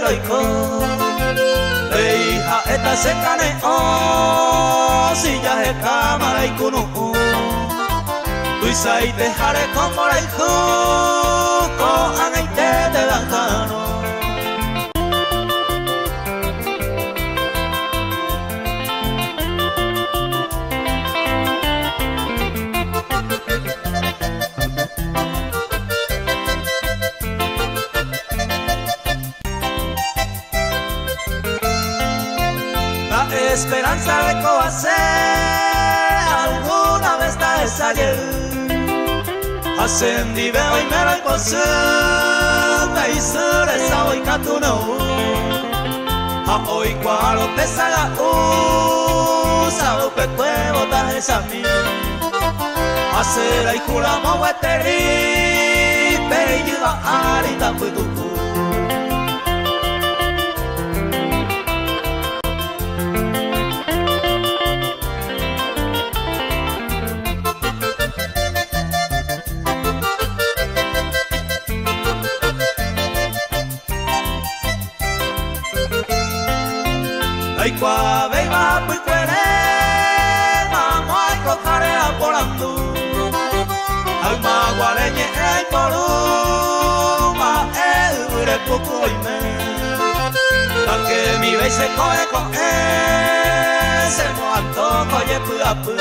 heroiko Leija eta sekane o Silla he kamara ikunu Tuisaite jare komora iku Ko angaite te danjano Esperanza de cohacer alguna vez ta ayer Ascendi veo y me la imposé Me hice esa hoy catuno A hoy cualo te saga Sao pe cuevo ta esa mi Hacer ay kula mo weteri Peri yuga arita putuku Ay qua veiva pui quere Mamo ay cojare a polandu Ay ma guareñe ay poru Ma ure poco y me Pa que mi vei se coe Se mo antojo ye pu a pu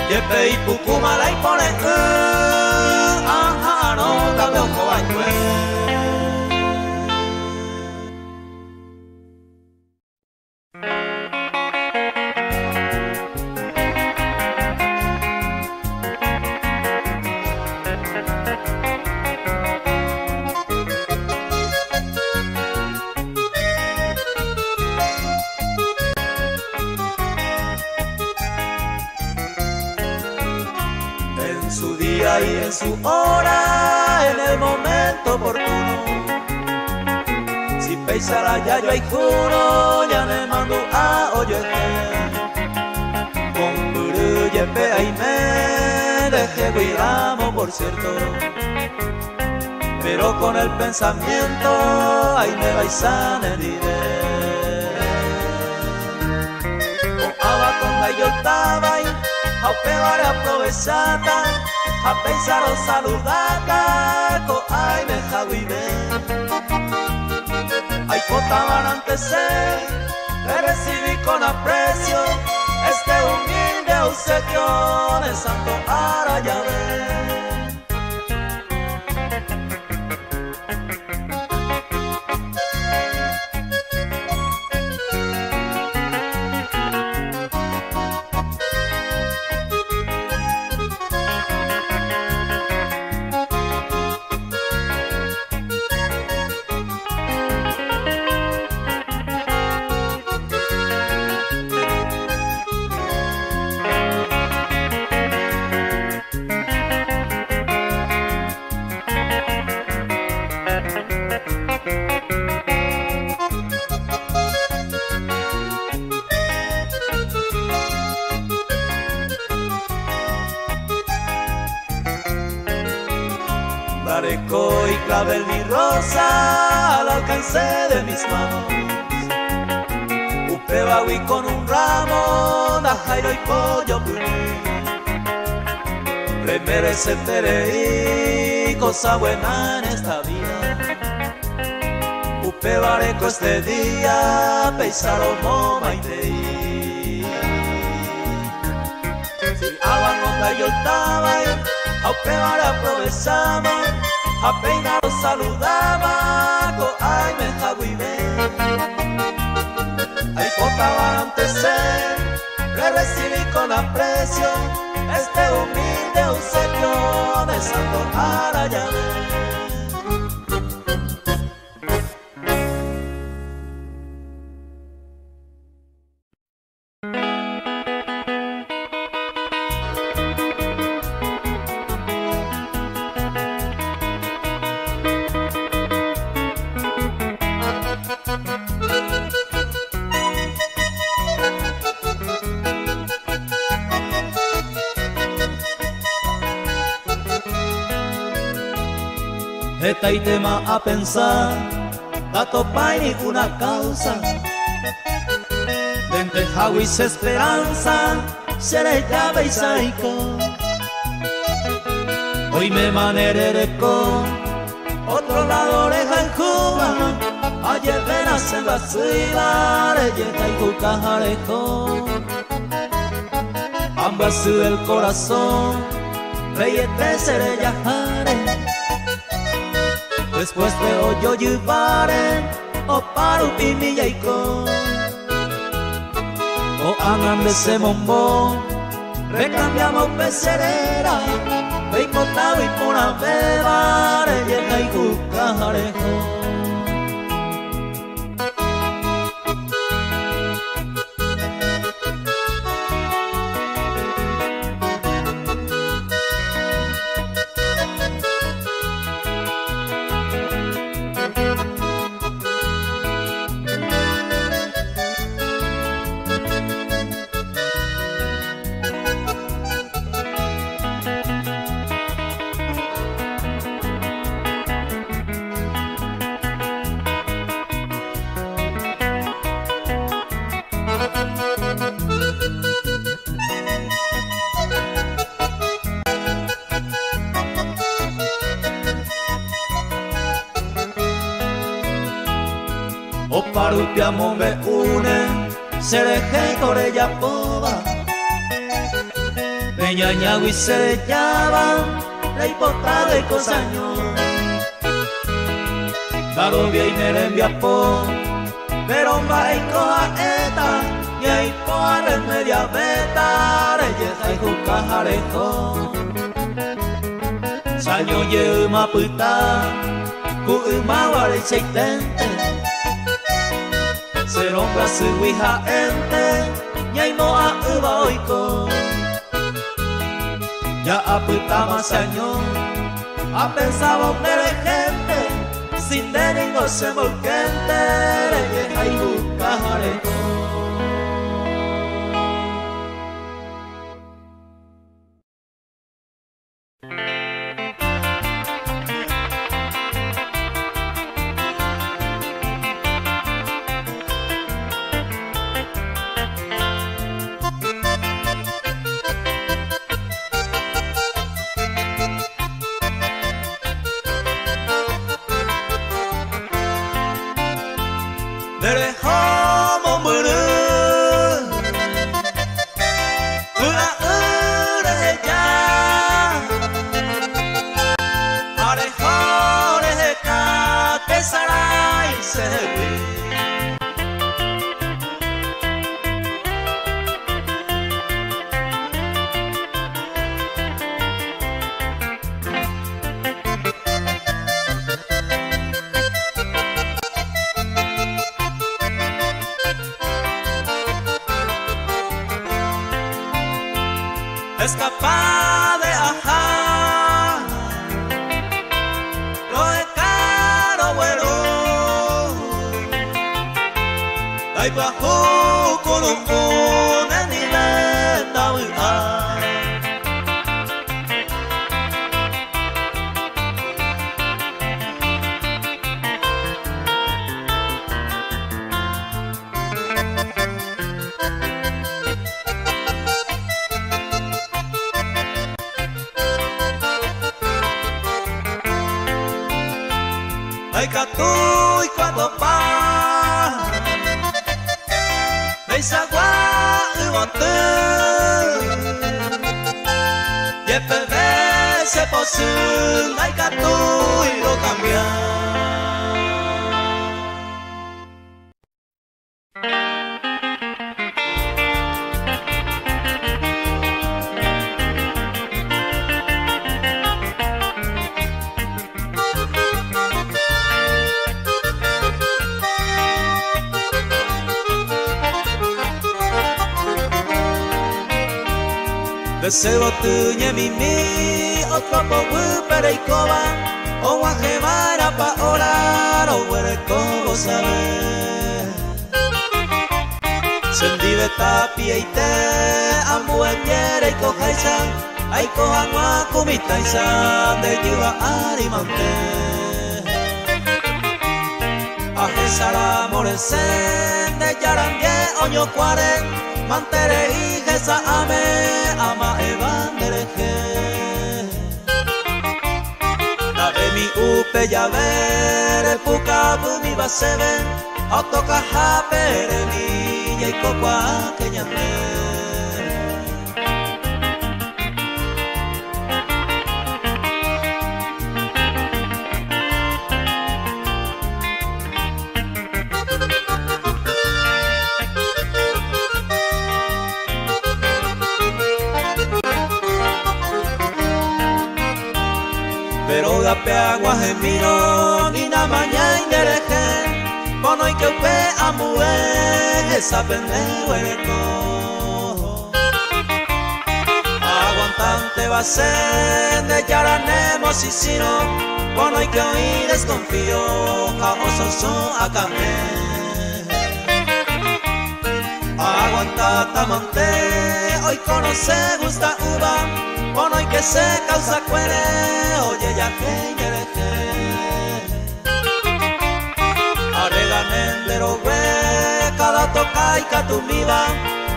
Ye pe y puku mala y pone Aha no cambio ko ay kue Y en su hora, en el momento oportuno Si peisara ya yo hay juro, ya me mando a oyete Con buru yepe ahí me dejé guiramo por cierto Pero con el pensamiento, ahí me vais a neriré O abajo me yoltaba y a pegare aprovechata A pensar o saludata Ko ay me jaguibe Ay cotaban antes Te recibí con aprecio Este humilde obsequio De Santo Arayave Dareco y clavel mi rosa al alcance de mis manos Upebawi con un ramo da jairo y pollo puni Le merece terei cosa buena en esta vida Upebareco este día peisaro moma y tei Si agua no cayó estaba a Upebare aprovechaba A peinar o saludaba Ko ay me jaguibe Ay cotaban antes Le recibí con aprecio Este humilde obsequio De Santo Arayave Eta y tema a pensar dato pa' ninguna causa. Dente Hawis esperanza, seré llave y saico. Hoy me maneré con otro lado oreja en Cuba. Ayer venas en la ciudad, llega y cucajarejo. Ambas del corazón, reyes de Sereyajare. Después de hoyo llevare, o paru pinilla y con. O andan de ese bombón, recambiamos pecerera. Ve contado y por a beber, llega y cucajarejo. O parupiamo me une, sereje corella poba. Peñañago y serellaba, la hipotada y cosaño. Darovia y merembia po, pero va y coja eta, y ahí poa remedia beta, reyesa y jucajarejo. Saño ye maputa, ku umawari seitente. Seronga suiha ente, ñay moa uba oiko. Ya aputama sañón, a pensaba de gente, sin deningo se volquente, reyes hay bucajarejo. Es capaz de ajar lo de caro bueno. Hay bajo con un pone ni le da vida. Hay catu y cuando va, veis agua y bote, y el bebé se posee, hay catu y lo cambia. Deseo tuñe mimi, otro pobu pereicoba, o guajemara pa orar, o huerecobo saber. Sendi de tapia y te, amueñera y cojaisa, ay coja guacumitaisa, de yuba arimante. Ajesara moresen de yarandie oño cuaren mantere y jesa ame ama evandereje Dave mi upe ya ver el pucabu mi baseben autoca japere mi y copa que ñande Pero gape agua gemiro ni na mañana indereje Bono y que upe amue esa pende hueco Aguantante va a ser de yaranemos y sino Bono y que hoy desconfío jaoso so acame Aguanta tamante hoy conoce gusta uva Bono y que se causa cuere, oye ya que yereje Arreganendero we, cada toca y catumiva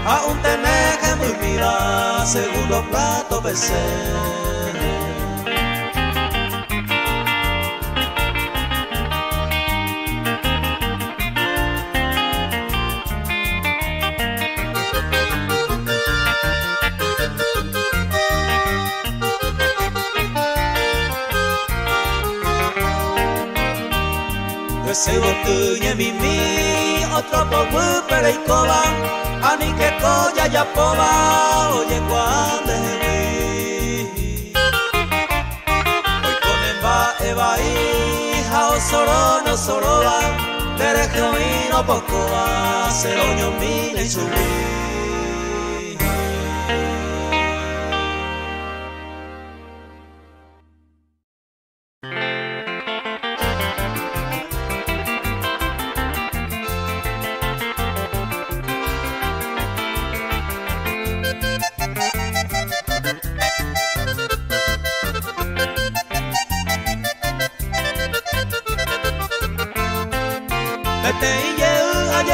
Aún teneje muy mira, segundo plato besé Se botuñe mimi, otro poco pero y coba, ani que coya ya poba, oye cuando vi. Hoy con emba eva hija o solo no solo va, derecho y no poco va, se oño mine y subí.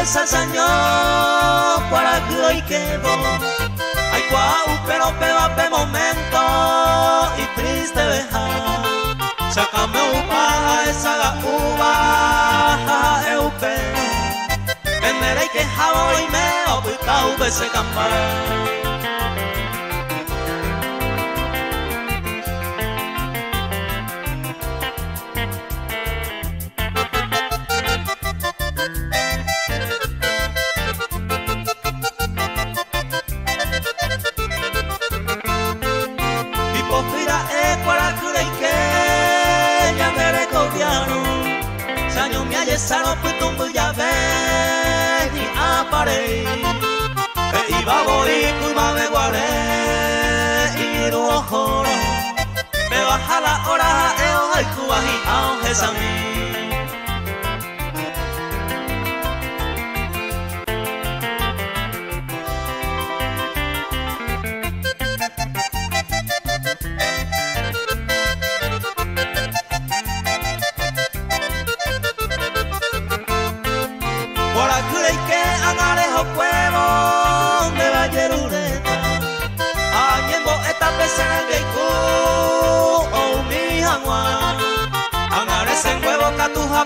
Sasaño para que hoy quedó ay guau pero pe momento y triste deja sácame upa esa uva eupe vendré que jabo y me oputa ube se campar Sano putumbu ya ve ni apare e iba voy kuma me guare y ro joro me baja la hora e hoy kuahi ao hesami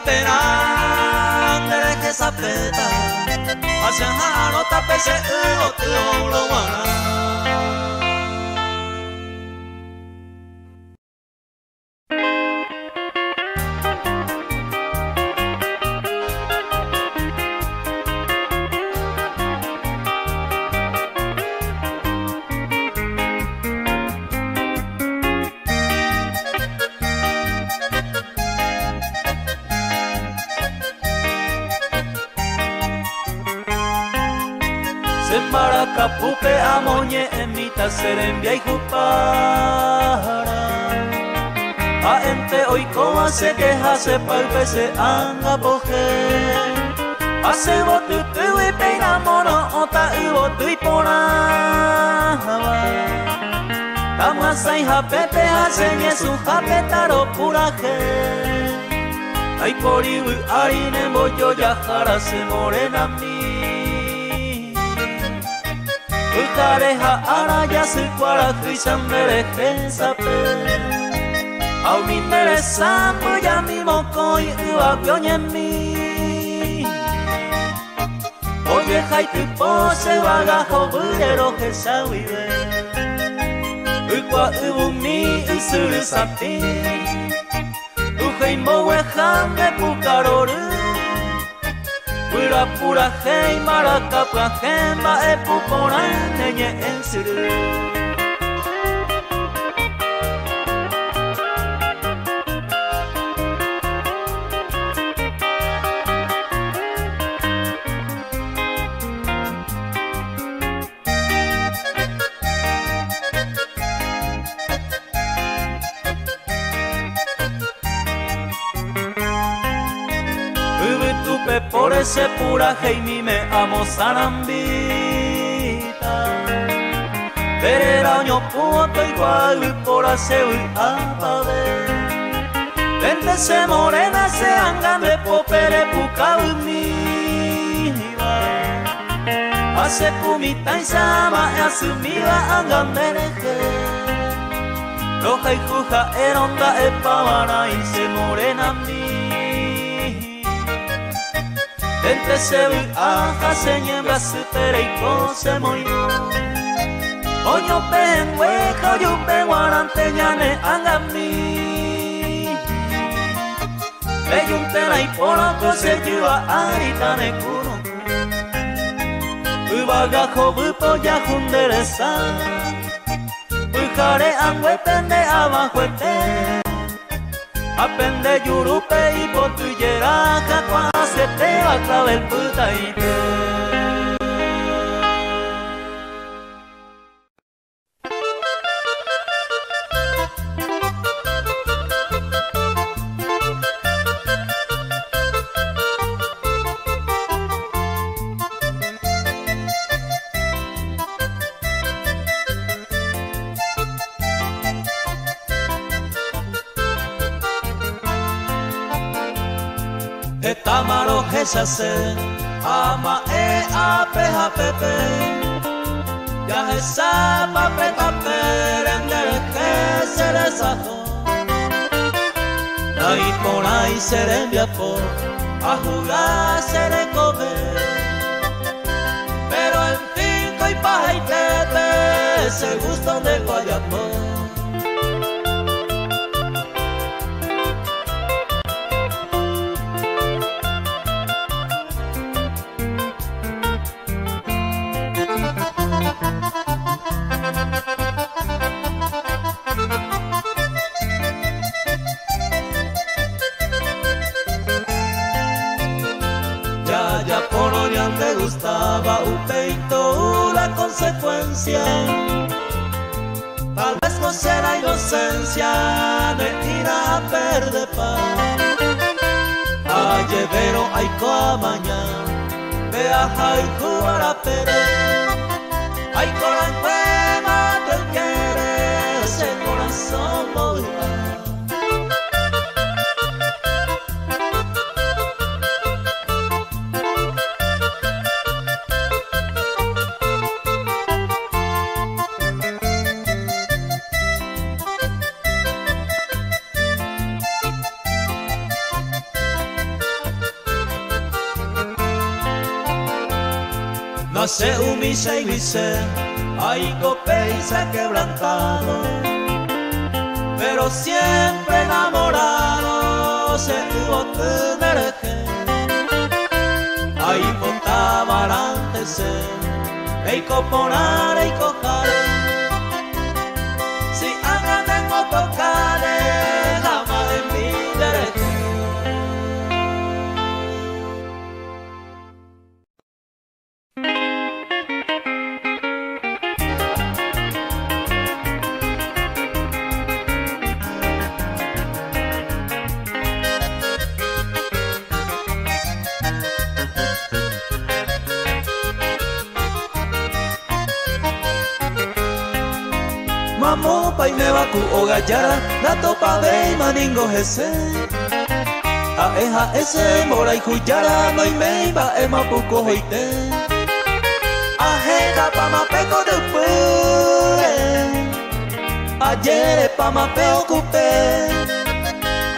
Perán de que sapeta hacia no tapese o te lo Maracapupe amoñe emita serembia y jupara a ente hoy como se queja se palpe se anga poje hace botu tu y peina mono ota y botu y pona Tamasai japete hace su japetaro puraje Ay poribu harine boyo yajara se morena mi Ukareja ara yasukwara kuisandere gensape Au mindere sampo ya mi mokoi ua byonyemi Oye jaitu pose bagajo burero jesawibe Ukwa ubumi usuru sapi Ujei mowe jambe pukaroru Pura pura hei marakapua hemba e pupora nenye ensuru Por ese pura heimi me amo sarambita Pereraño puto igual por hacer apabe Vente se morena se angan de popere puca miva Hace pumita y sama e asumiva angan mereje Roja y juja eronda e pavana y se morena mi Vente se aja se niembra supera y cose moyo Oño pen hueca yo pen guarante ñane angami Beyuntera y poroco se lleva arita ne kuno Ubagajo bupo ya junderesa Ujare angüe pende abajo ete Apende yurupe y potuyera Cacua se te va a clavar el puta y te Tamaro jesase ama ape pepe ya esa pape perender que se desajo ahí por ahí se le envía por a jugar se le come pero en pico y paja y tepe se gustan de guayapó Gustaba un peito la consecuencia tal vez no será inocencia de ir a perder paz a llevero hay mañana viaja y jugar a pere hay coran cuema te quiere ese corazón morirá se humilla y dice, ay copeisa quebrantado, pero siempre enamorado se tuvo que mereje. Ay potabarante se, ei coponare y cojare, si hagan tengo tocare, jamás en mi derecho. Mamo pa y me va cu o gallara, la topa ve y maningo jese. Aeha ese mora y huyara no y me iba ema puko hoite. Ajeja pa ma peko de pure. Ayer pa ma pe ocupé.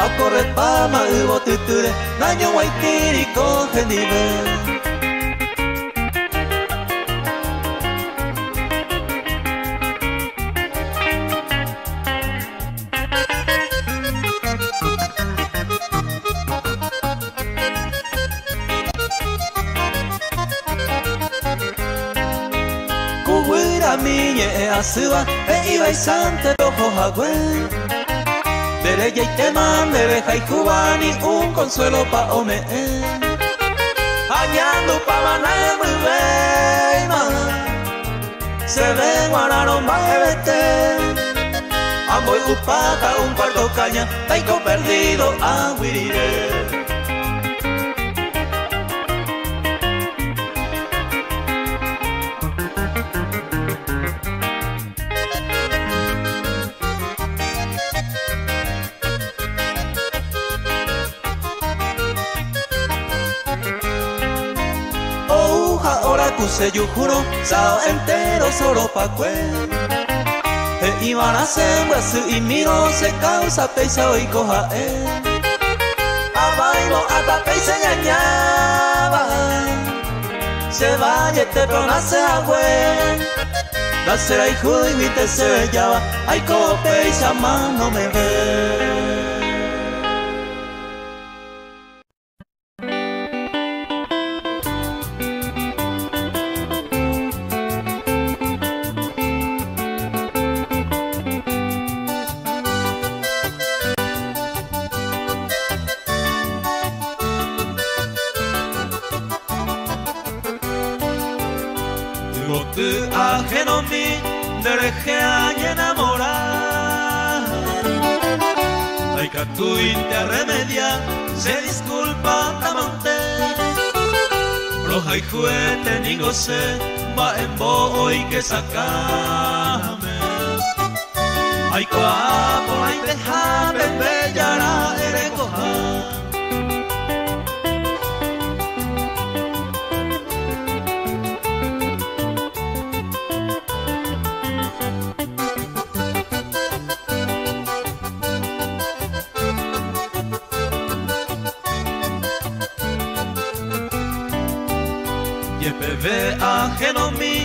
A correr pa ma ubo tuture. Naño waitiri coge nivel. Miñe asuba e iba y sante rojo jagüe. Derecha y teman de beja y cuba ni un consuelo pa ome. Añando pa manar muy beima. Se ven guararo más ebete. Amboy upaca un cuarto caña. Taiko perdido a huirire. Se yo juro, sao entero solo pa' cue. E iban a sembra su y miro se causa peisa hoy coja Abaimo hasta peisa engañaba. Se vaya este pero nace a cue. La cera y judo y viste se bellaba. Ay como peisa más no me ve. Ajeno mi dereje a enamorar. Ay que tu interremedia se disculpa tamante. Roja y juguete ni goce va en bo y que sacame. Ay coapo ay dejame bellara ere coja. Bebé ajeno mi,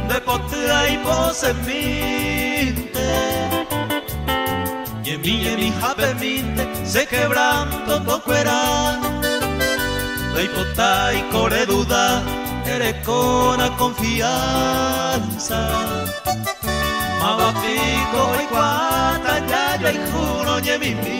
de potea y pose minte. Y en mi jape minte, se quebranto tocuera. De hipota y core duda, eres con la confianza. Maba pico y cuata, ya yo y juro, y mi.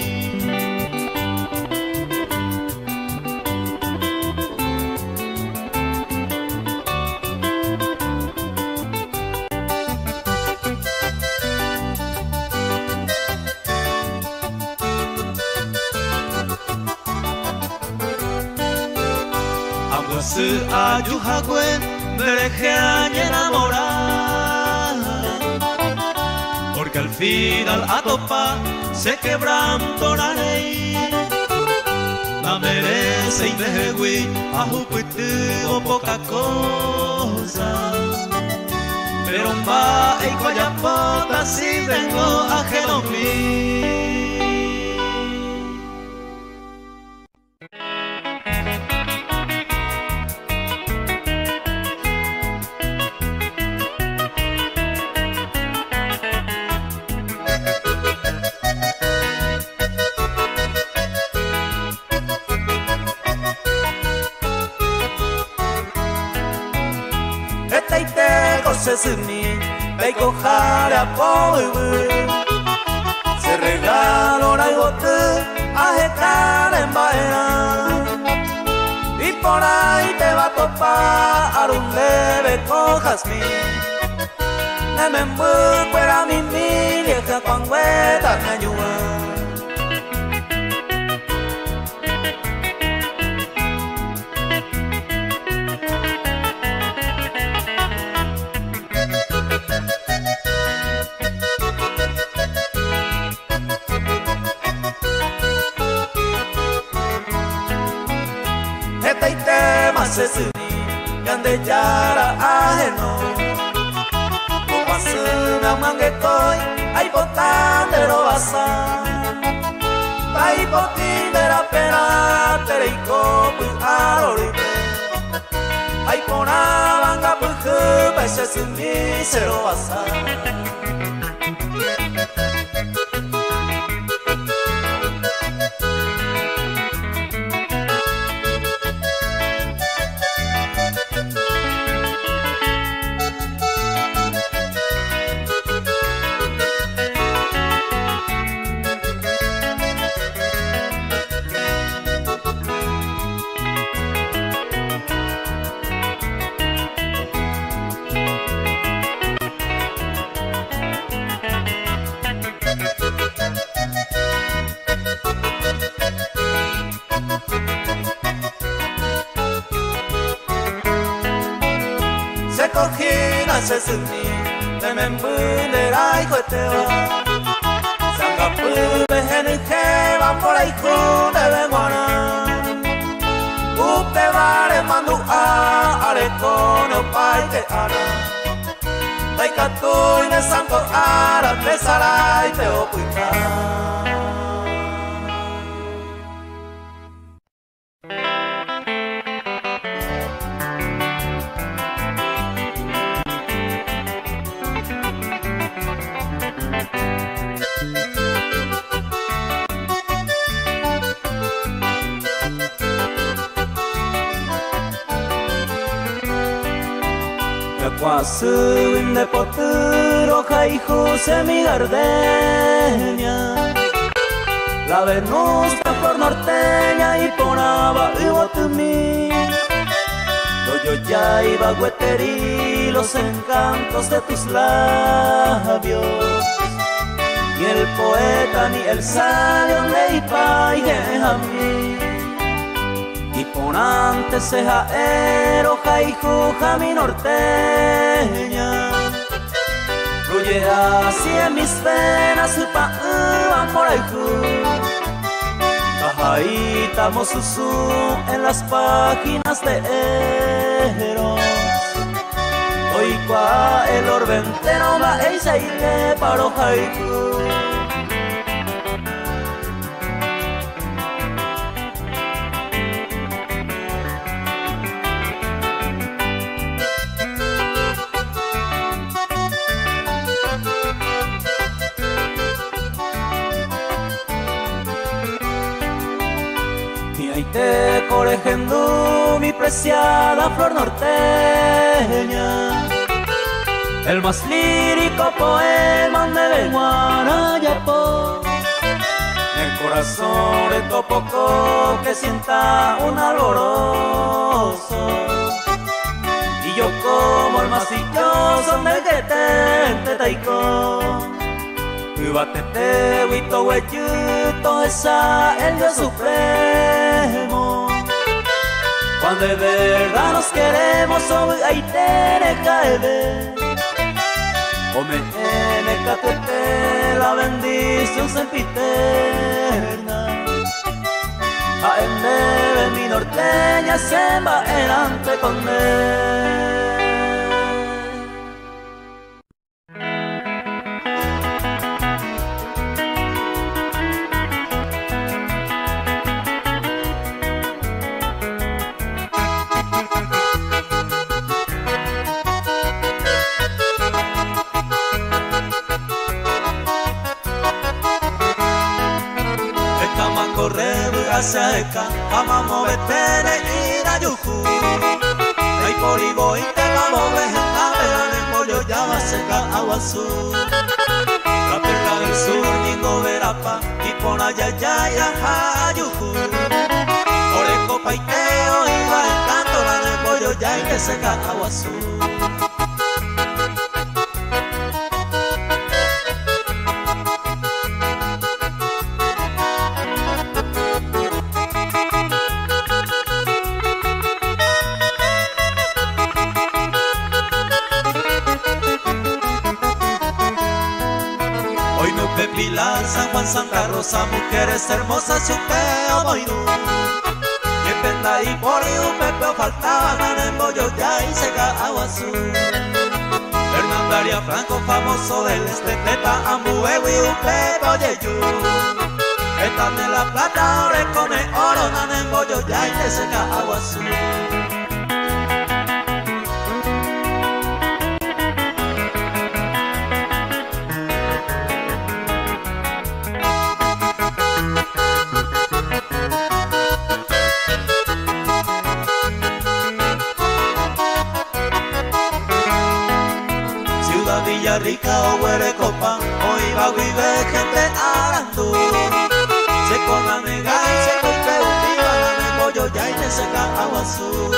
Su ayujagüe, dereje a enamorar. Porque al final a topa se quebrantó la ley. La merece y dejegüi a jupuitu poca cosa. Pero un va y coyapota si vengo ajeno mí. Sesumi, beiko jara poibu. Se regaló la gote a jecar en baena. Y por ahí te va a topar un leve cojasmín. Ne me fuera mi vieja cuando me ayuda. de yara ajeno. Pasuna manguecoy, ay botandero basa. Ay botindera pena, tereico pu arorite. Ay pona banga puju, paise sumi cero basa. Se suni te membunera y coeteo sangapu behenike va por ahí con de guana upe vare mandu a arecono pai que ara taikatu ine santo ara pesarai te opuika. Quase de potero caijo mi gardenia. La Venus flor norteña y ponaba y botumí. Yo ya iba a gueterí los encantos de tus labios. Ni el poeta ni el sabio me iba a mí. Y ponante ceja eroja y juja mi norteña. Fluye así en mis venas su pan por ahí. Bajaitamos su en las páginas de Eros. Hoy cua el orbe entero va eisa y le paro haiku. Te corrigiendo mi preciada flor norteña, el más lírico poema de Guanayapó. El corazón de Topoco que sienta un alborozo, y yo como el masilloso del que te taiko. Batete, huito, hueyuto, esa el Dios supremo. Cuando de verdad nos queremos, ahí te cae. O me la bendición sempiterna. A en mi norteña se va erante con él. Seca, amamos betene y rayuju. Hay poligo y te vamos a ver en pollo ya va seca agua azul. La perla del sur, ningo verapa, y por allá ya hayuju. Oreco paiteo y va el canto, la de pollo ya y que seca agua azul. Pilar, San Juan, Santa Rosa, mujeres hermosas, chupeo, boinú. Que penda y por y un pepe pero faltaban en bollo ya y seca agua azul. Fernando Arias Franco, famoso del este, Teta, Ambuewi, Upeco, Yeyu. Están en la plata, orecones, oro, nan en bollo ya y te seca agua azul. Villarrica o Huerecopa, hoy va a vivir gente arandú. Se con la nega y se coipe un día, en bollo ya y te seca agua azul.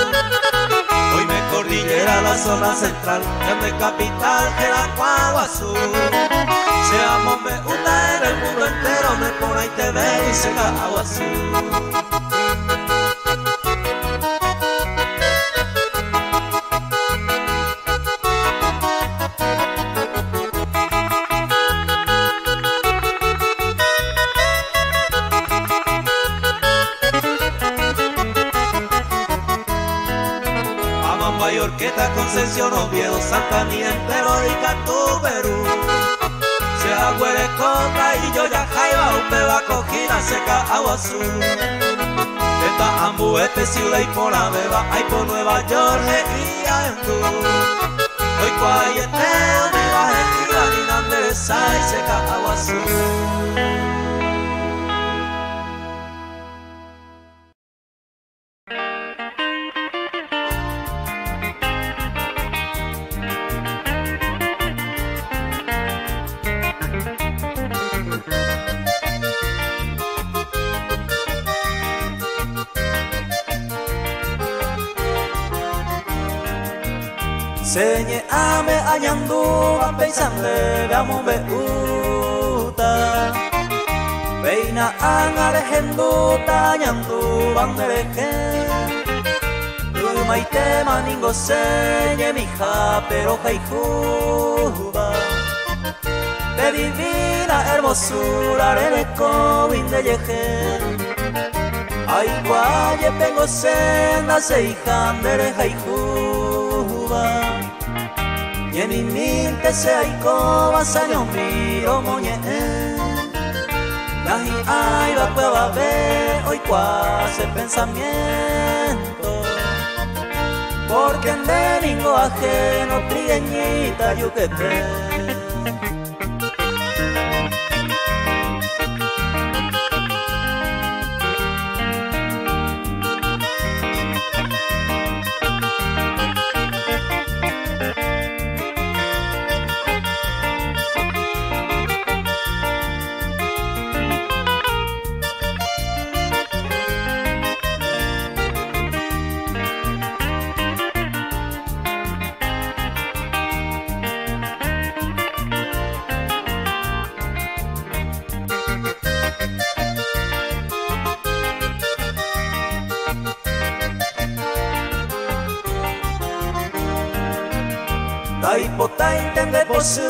Hoy me cordillera la zona central, grande capital que la agua azul. Seamos me una en el mundo entero, me por ahí te ve y seca agua azul. Orqueta, Concepción, Oviedo, Santa Anita, entero y Cantú, Perú. Sea Huerecopa y yo ya Jaiba, Upeba, Cojina, seca agua azul. Esta Ambuete, Ciudad y por la Beba, hay por Nueva York y Ayendú. Hoy cuayeteo, mi bajetía, ni Nanderesa y seca agua azul. Señe ame ayandú, ampeisanle veamos beuta. Veina angarejendu, tañandú, bandereje. Maite maningo señe mija, pero jaijuba. De divina hermosura, reneco, vindeyeje. Ay, guaye, pengo senda, se hijan, dere jaijuba. Y en mi mente se hay cobas años miro moñe. Nahi ay va cueva ve hoy cuase pensamiento. Porque en domingo ajeno trigueñita yuquete. Taipota intende por su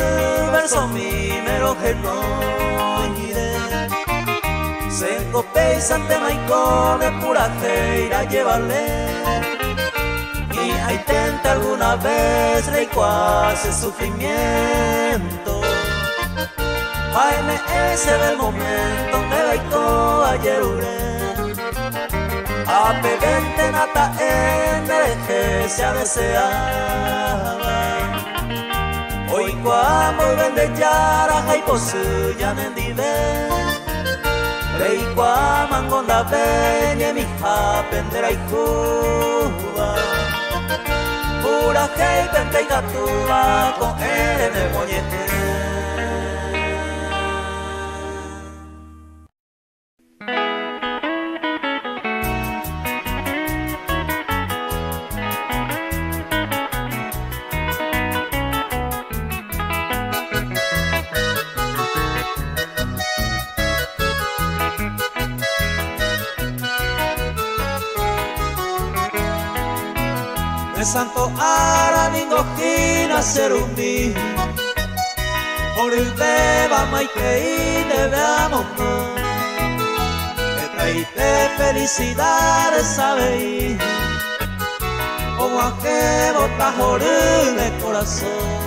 verso mi mero genoide. Sengo peisante maicone pura feira llevarle. Y hay tenta alguna vez recuase sufrimiento. Jaime ese del momento donde baito ayer ure. A pegante nata en dereje se deseaba. Hoy cuando vende yara hay posuya nendive. Rey cuamangonda veñe mi ja pendera y cuba. Pura que pente y gatúa con él en el moñete. Santo Araningo Gina Serundí por el beba maite y te veamos que traíte felicidades, sabéis como a que botas en el corazón.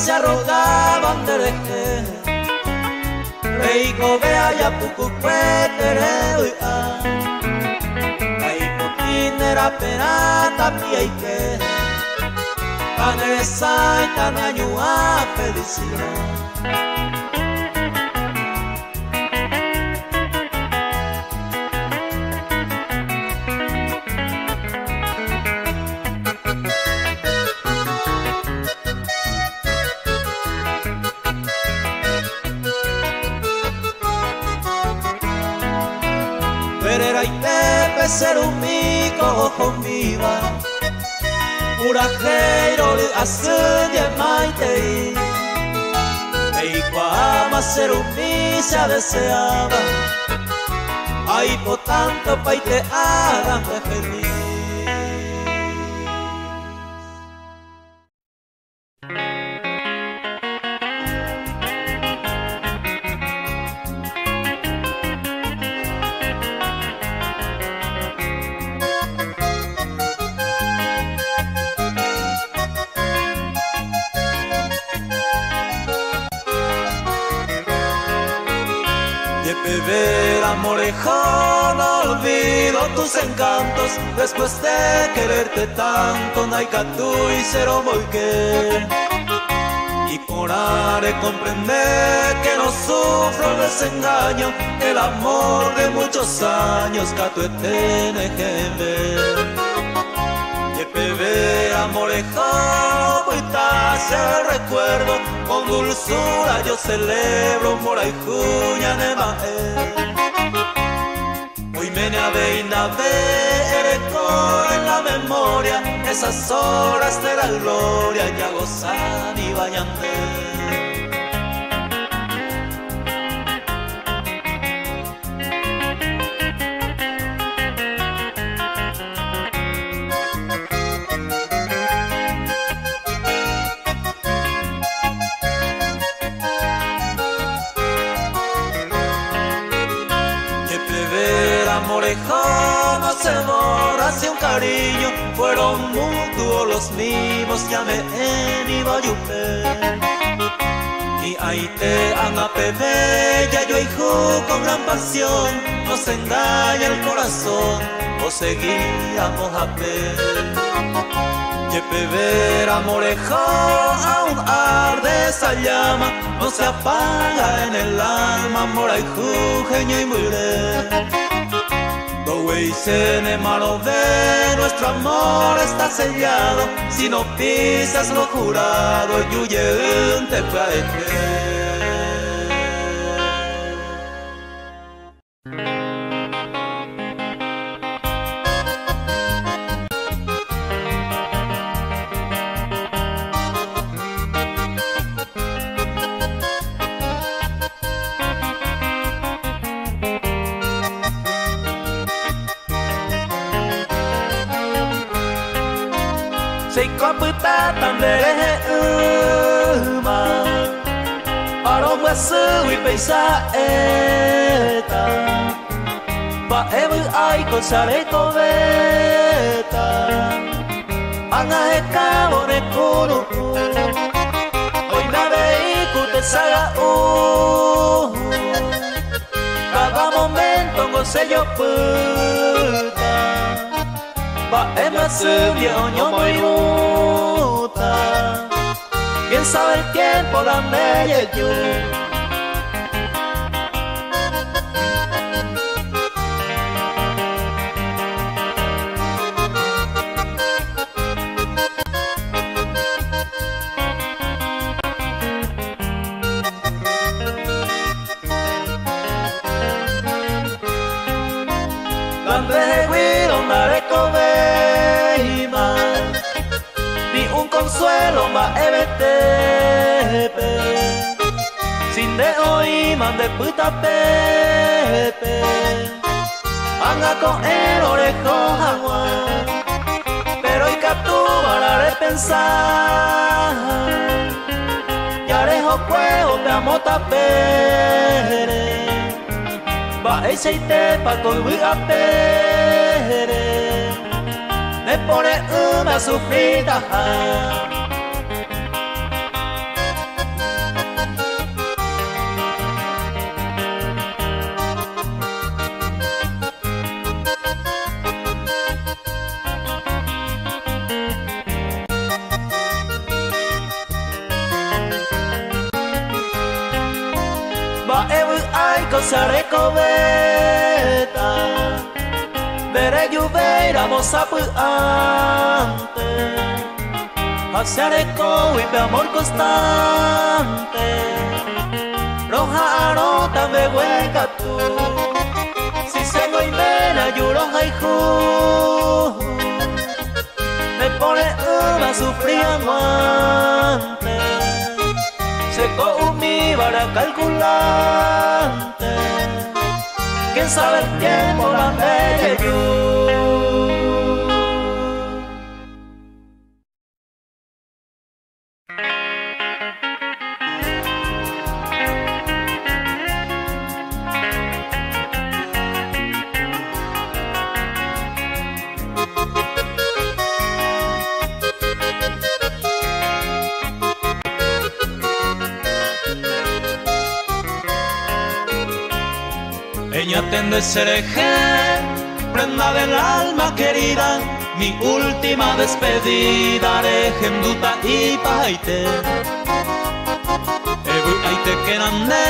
Se arrogaban de leje Reiko vea ya puku cuetere Ay poquinera pena tapia y que Panesa y tanañua felicidad. Ser un mico ojo miba Urajeiro de azul y maite Eiko ama ser un misa deseaba Ay por tanto pa' y te hagan feliz. Ver amor lejano, no olvido tus encantos. Después de quererte tanto, naikatu y cero moike. Y por haré comprender que no sufro el desengaño, el amor de muchos años, catuetene ver. Ver amor lejano, pues el recuerdo, con dulzura yo celebro Moray Juña Nemae. Hoy me naveina ereco en la memoria esas horas de la gloria ya gozan y bañante. No se borra si un cariño fueron mutuos los mismos, llame en Ibayupe. Y ahí te ana bella, yo y Ju con gran pasión, nos engaña el corazón, o seguíamos a ver. Yepe ver amorejo, aún arde esa llama, no se apaga en el alma, Moray Ju, genio y muire. Se mano de nuestro amor está sellado, si no pisas lo jurado, yuye te puede. Sư vì bây xa eta và em ư ai còn xa lấy cô về ta anh ai ca bộ này cô đủ ôi na đây cô te saga cada momento con sello puta và em là sư nhiều nhóm môi ta bien sabe el tiempo la media yo. Consuelo ma ebete sin de hoy mande puta pepe, anga con el orejo jaguar, pero y que tú para repensar, ya dejo juego te amo tapere, va ese y te pa' colgar a pere, me pone una sufrida. Cosa recobeta, veré lluveira moza puante, hacia reco y de amor constante, roja arota me hueca tú, si se no y mena lloro haiku, me pone una sufrida aguante, seco mi para calculante, quién sabe el tiempo la de yo. Ella tende ser eje, prenda del alma querida, mi última despedida, regenduta y paite. Ebu aite kenande,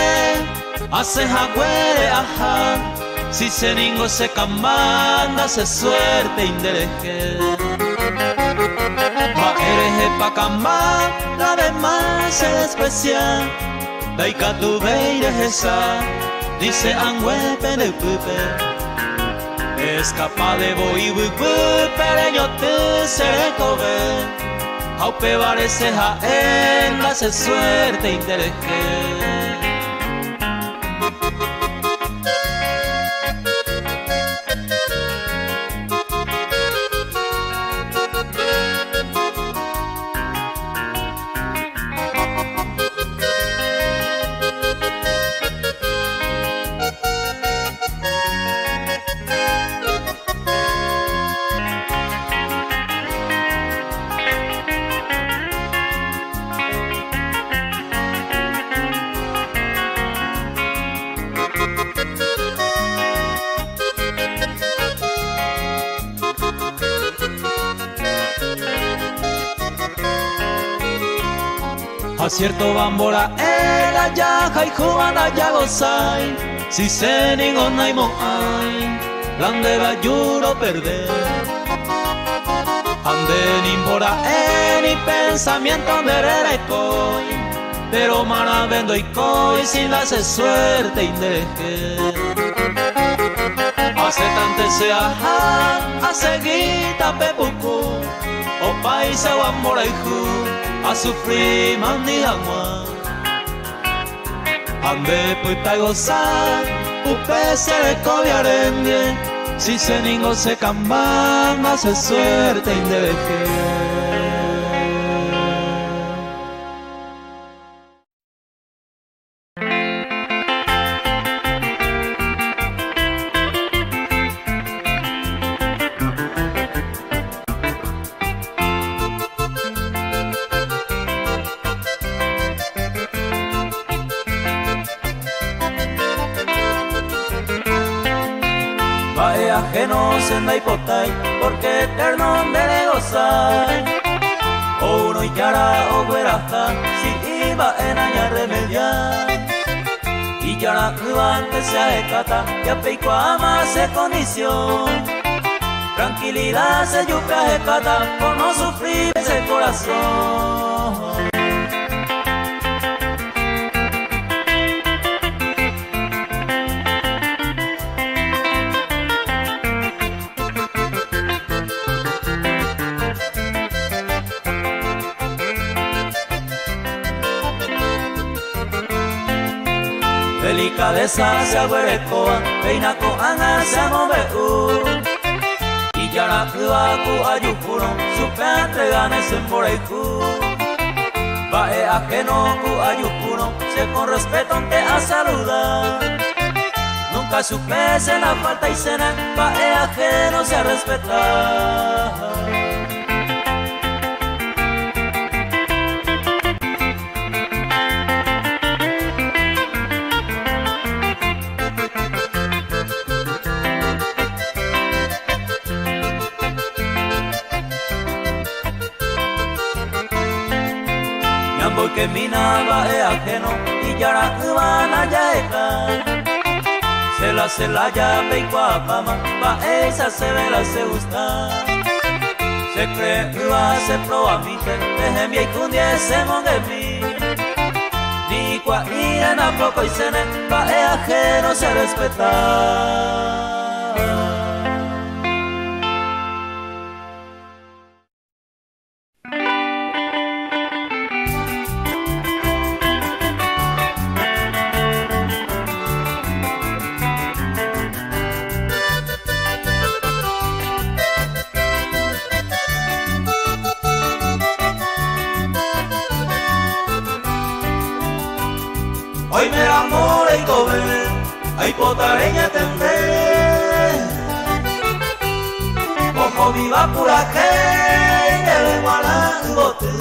hace jagüere aja, si se ningo se camanda, se suerte indereje. Va ereje pa camba, la vez más se desprecia, daika tu veire esa. Dice angüepe de pupe, es capaz de boi pero yo te seré cobe, aupe parece jaen, hace suerte intereje. Acierto bambora ela yaja y jubana ya gozai, si se ningo naimo ay, lande va yuro perder. Ande nimbora ni pensamiento de y coi, pero maravendo y coi sin la se suerte indeje. Hace tante se aja, hace guita pepucu, o paisa bambora y ju. A sufrir mandi agua, ande puta gozar, upe se le cobiarende, si se ningo se camban, hace suerte indeje. Ajeno senda y potay, porque eterno de gozar. O uno y cara o guerasta, si iba en añar remediar. Y ya la antes se escata, ya peico ama se condición. Tranquilidad se yuca escata, por no sufrir ese corazón. delicadeza se agüerecoa, peinako anga se amobeu. Y ya la cuacu ayucuno, supe entregan ese moreiku. Bae ajeno ku ayucuno, se con respeto te a saludar. Nunca supe se la falta y cena, bae ajeno se a respetar. Porque mina bae ajeno y yara kubana yaeka. Se la ya peikua pama, bae esa se ve la se gusta. Se cree se proa mite, deje mi ikundie se monge mi. Ni kwa irena poco y sene, bae ajeno se respeta. Hoy me amor y comer, ay potareña tendré. Ojo viva pura que debe guarangote.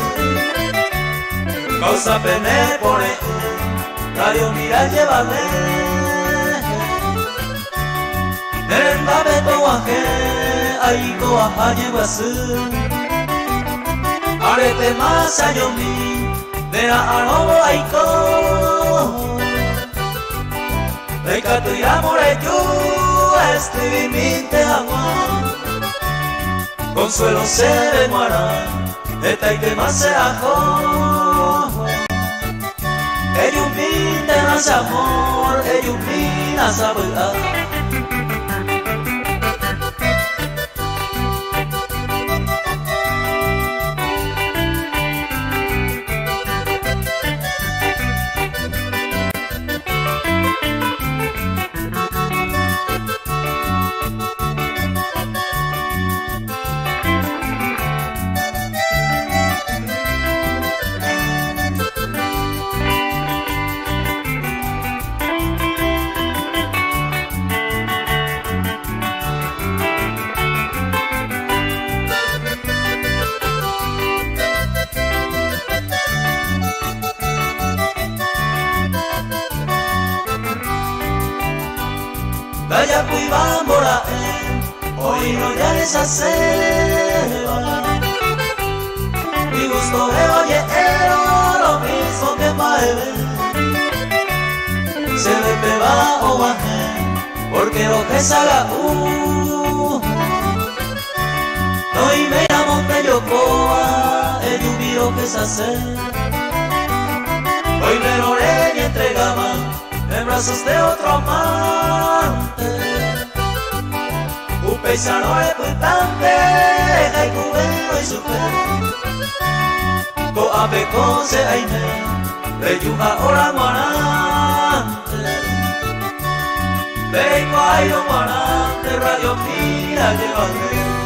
Causa pene pone, radio mira llévale. Nerenda beto guaje, ay coaja llevasu. Arete más ayomi, de a anobo aiko. Deca tu amore yo escribiminte agua. Consuelo se demora, esta y demás se ajo. Ellos pintan amor, ellos pintan saber. Vaya pues vamos a hoy no ya les hace. Mi gusto es oye lo mismo que maebe. Se le peba o baje, porque lo que salga no y me llamo Peyocoa, el humillo que se hace. Hoy me lo y entregaba en brazos de otro amante. Un paisano reputante, hay cubero y su fe. Coape con se aine, reyuja ora guanante. Vengo a ir guanante, radio mira, llévate.